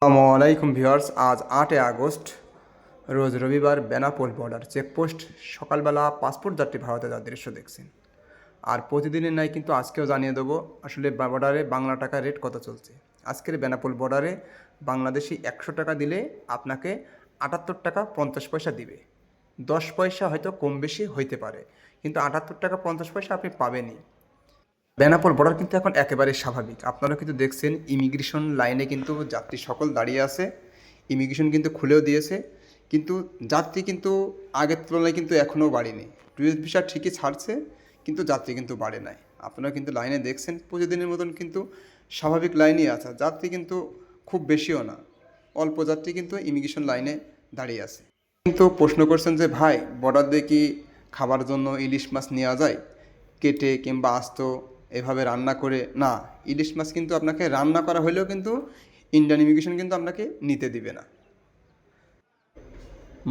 আসসালামু আলাইকুম ভিউয়ার্স, আজ 8 আগস্ট রোজ রবিবার বেনাপোল বর্ডার চেকপোস্ট সকালবেলা পাসপোর্ট যাত্রী ভারতে যাওয়ার দৃশ্য দেখছেন। আর প্রতিদিনের নাই কিন্তু আজকেও জানিয়ে দেবো আসলে বর্ডারে বাংলা টাকা রেট কত চলছে। আজকের বেনাপোল বর্ডারে বাংলাদেশি 100 টাকা দিলে আপনাকে 78 টাকা 50 পয়সা দিবে। 10 পয়সা হয়তো কম বেশি হইতে পারে, কিন্তু 78 টাকা 50 পয়সা আপনি পাবেনই। বেনাপোল বর্ডার কিন্তু এখন একেবারে স্বাভাবিক। আপনারা কিন্তু দেখছেন ইমিগ্রেশন লাইনে কিন্তু যাত্রী সকল দাঁড়িয়ে আছে। ইমিগ্রেশন কিন্তু খুলেও দিয়েছে, কিন্তু যাত্রী কিন্তু আগের তুলনায় কিন্তু এখনও বাড়েনি। ট্যুরিস্ট ভিসা ঠিকই ছাড়ছে, কিন্তু যাত্রী কিন্তু বাড়ে নাই। আপনারা কিন্তু লাইনে দেখছেন প্রতিদিনের মতন কিন্তু স্বাভাবিক লাইনই আছে, যাত্রী কিন্তু খুব বেশিও না, অল্প যাত্রী কিন্তু ইমিগ্রেশন লাইনে দাঁড়িয়ে আছে। কিন্তু প্রশ্ন করছেন যে ভাই, বর্ডার দিয়ে কি খাবার জন্য ইলিশ মাছ নেওয়া যায় কেটে কিংবা আস্ত এভাবে রান্না করে? না, ইলিশ মাছ কিন্তু আপনাকে রান্না করা হলেও কিন্তু ইন্ডিয়ান ইমিগ্রেশন কিন্তু আপনাকে নিতে দিবে না।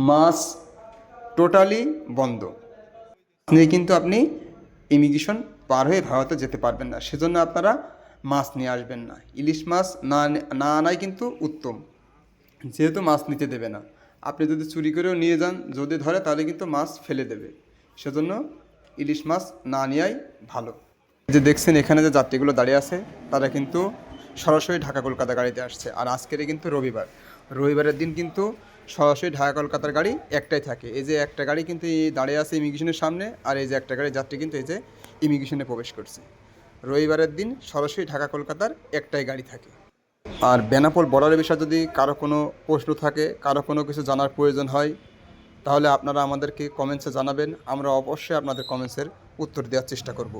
মাছ টোটালি বন্ধ নিয়ে কিন্তু আপনি ইমিগ্রেশন পার হয়ে ভারতে যেতে পারবেন না। সেজন্য আপনারা মাছ নিয়ে আসবেন না। ইলিশ মাছ না আনাই কিন্তু উত্তম, যেহেতু মাছ নিতে দেবে না। আপনি যদি চুরি করেও নিয়ে যান, যদি ধরে তাহলে কিন্তু মাছ ফেলে দেবে। সেজন্য ইলিশ মাছ না নেওয়াই ভালো। যে দেখছেন এখানে যে যাত্রীগুলো দাঁড়িয়ে আছে, তারা কিন্তু সরাসরি ঢাকা কলকাতা গাড়িতে আসছে। আর আজকের কিন্তু রবিবারের দিন কিন্তু সরাসরি ঢাকা কলকাতার গাড়ি একটাই থাকে। এই যে একটা গাড়ি কিন্তু দাঁড়িয়ে আছে ইমিগ্রেশনের সামনে, আর এই যে একটা গাড়ি যাত্রী কিন্তু এই যে ইমিগ্রেশনে প্রবেশ করছে। রবিবারের দিন সরাসরি ঢাকা কলকাতার একটাই গাড়ি থাকে। আর বেনাপোল বর্ডারের বিষয়ে যদি কারো কোনো প্রশ্ন থাকে, কারো কোনো কিছু জানার প্রয়োজন হয়, তাহলে আপনারা আমাদেরকে কমেন্টসে জানাবেন। আমরা অবশ্যই আপনাদের কমেন্টসের উত্তর দেওয়ার চেষ্টা করব।